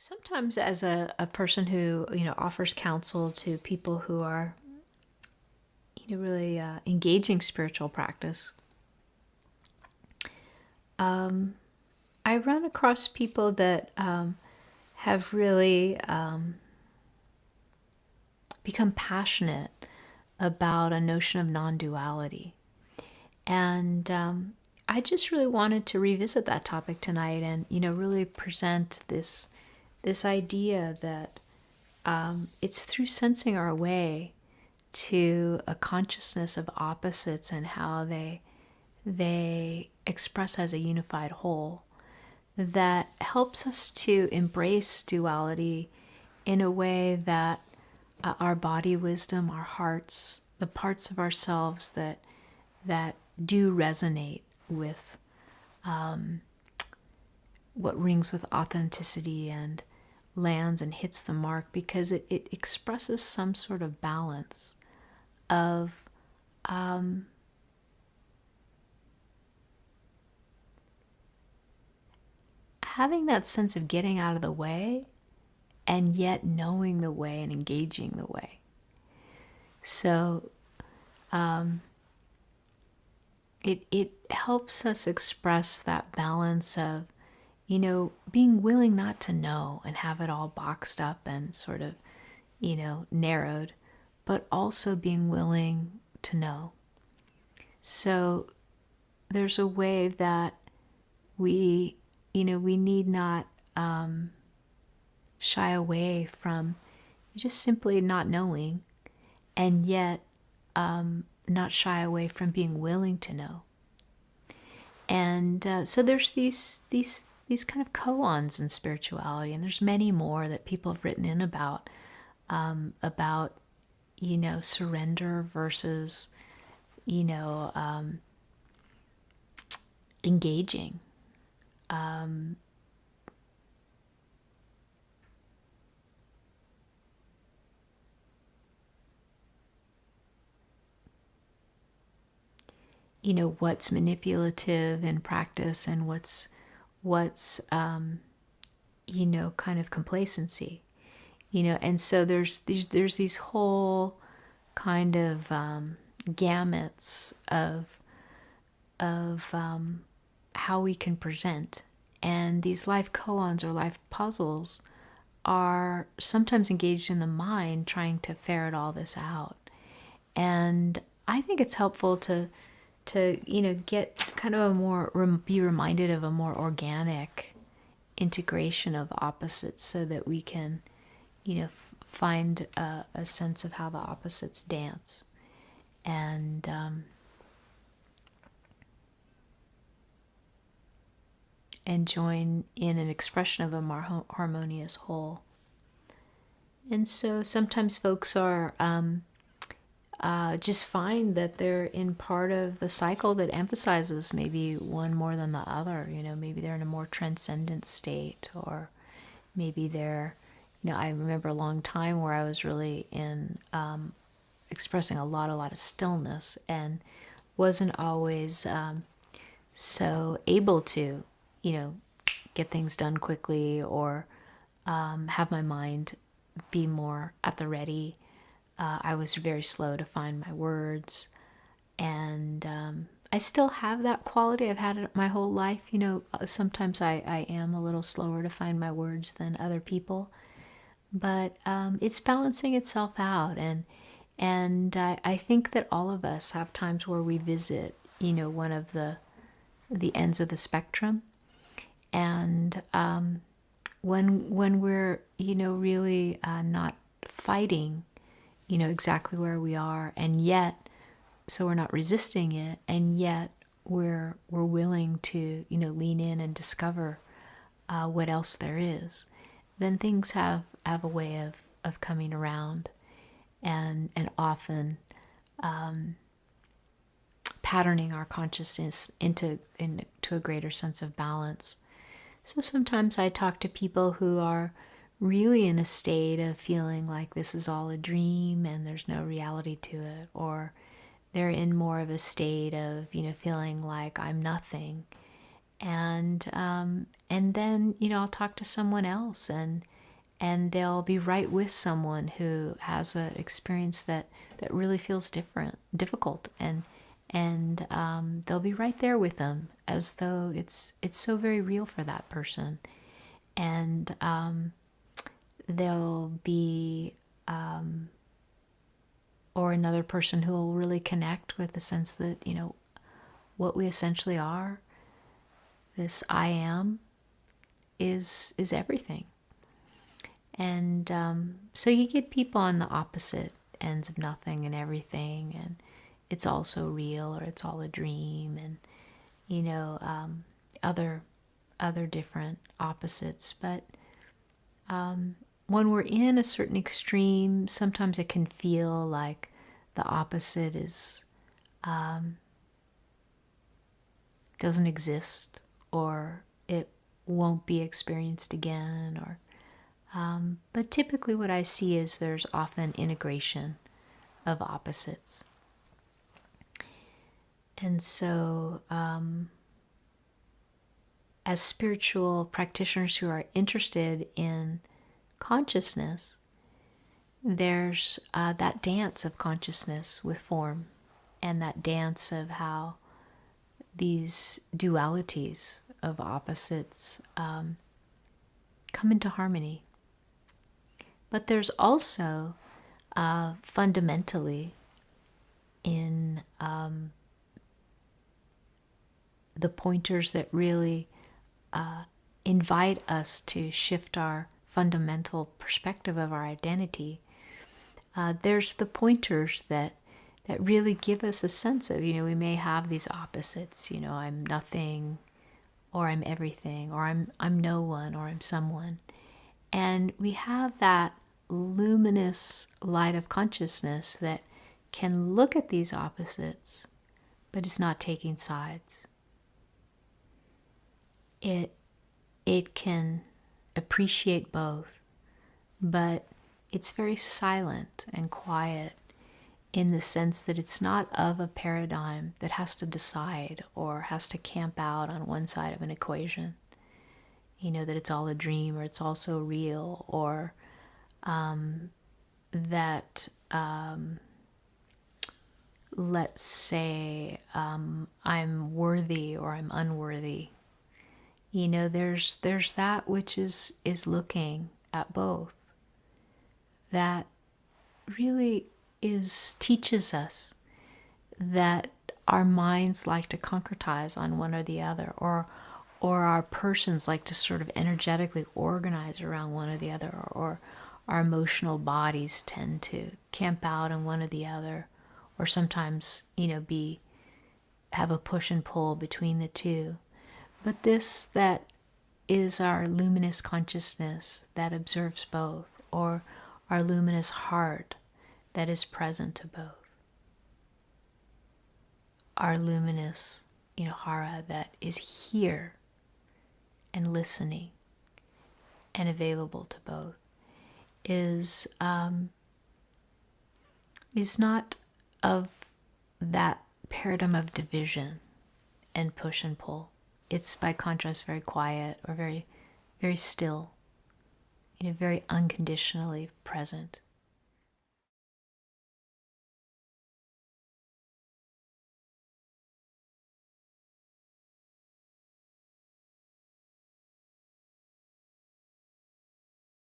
Sometimes as a person who, offers counsel to people who are, really engaging spiritual practice, I run across people that have really become passionate about a notion of non-duality. And I just really wanted to revisit that topic tonight and, really present this idea that it's through sensing our way to a consciousness of opposites and how they express as a unified whole that helps us to embrace duality in a way that our body wisdom, our hearts, the parts of ourselves that do resonate with what rings with authenticity and lands and hits the mark, because it expresses some sort of balance of having that sense of getting out of the way and yet knowing the way and engaging the way. So it helps us express that balance of, being willing not to know and have it all boxed up and sort of, narrowed, but also being willing to know. So there's a way that we need not shy away from just simply not knowing, and yet not shy away from being willing to know. And so there's these kind of koans in spirituality, and there's many more that people have written in about surrender versus engaging. What's manipulative in practice and what's kind of complacency, and so there's these whole kind of gamuts of how we can present. And these life koans or life puzzles are sometimes engaged in the mind trying to ferret all this out. And I think it's helpful to get kind of be reminded of a more organic integration of opposites, so that we can find a sense of how the opposites dance, and join in an expression of a more harmonious whole. And so sometimes folks are just find that they're in part of the cycle that emphasizes maybe one more than the other. Maybe they're in a more transcendent state, or maybe they're, I remember a long time where I was really in expressing a lot of stillness, and wasn't always so able to, get things done quickly, or have my mind be more at the ready. I was very slow to find my words, and I still have that quality. I've had it my whole life. Sometimes I am a little slower to find my words than other people, but it's balancing itself out, and I think that all of us have times where we visit, one of the ends of the spectrum, and when we're really not fighting exactly where we are, and yet, so we're not resisting it, and yet we're willing to lean in and discover what else there is, then things have a way of coming around, and often patterning our consciousness into a greater sense of balance. So sometimes I talk to people who are really in a state of feeling like this is all a dream and there's no reality to it, or they're in more of a state of feeling like I'm nothing, and then I'll talk to someone else, and and they'll be right with someone who has an experience that really feels difficult, and they'll be right there with them as though it's so very real for that person. And they'll be, or another person who will really connect with the sense that, what we essentially are, this I am, is everything. And so you get people on the opposite ends of nothing and everything, and it's all so real, or it's all a dream, and other different opposites. But when we're in a certain extreme, sometimes it can feel like the opposite is doesn't exist, or it won't be experienced again, or but typically what I see is there's often integration of opposites. And so as spiritual practitioners who are interested in consciousness, there's that dance of consciousness with form, and that dance of how these dualities of opposites come into harmony. But there's also fundamentally in the pointers that really invite us to shift our fundamental perspective of our identity. There's the pointers that really give us a sense of, we may have these opposites, I'm nothing, or I'm everything, or I'm no one, or I'm someone. And we have that luminous light of consciousness that can look at these opposites, but it's not taking sides. It can appreciate both, but it's very silent and quiet in the sense that it's not of a paradigm that has to decide or has to camp out on one side of an equation. That it's all a dream, or it's also real, or that, let's say, I'm worthy or I'm unworthy. There's that which is looking at both. That really teaches us that our minds like to concretize on one or the other, or our persons like to sort of energetically organize around one or the other, or our emotional bodies tend to camp out on one or the other, or sometimes, have a push and pull between the two. But this that is our luminous consciousness that observes both, or our luminous heart that is present to both. Our luminous, hara that is here and listening and available to both is not of that paradigm of division and push and pull. It's by contrast very quiet, or very, very still, very unconditionally present.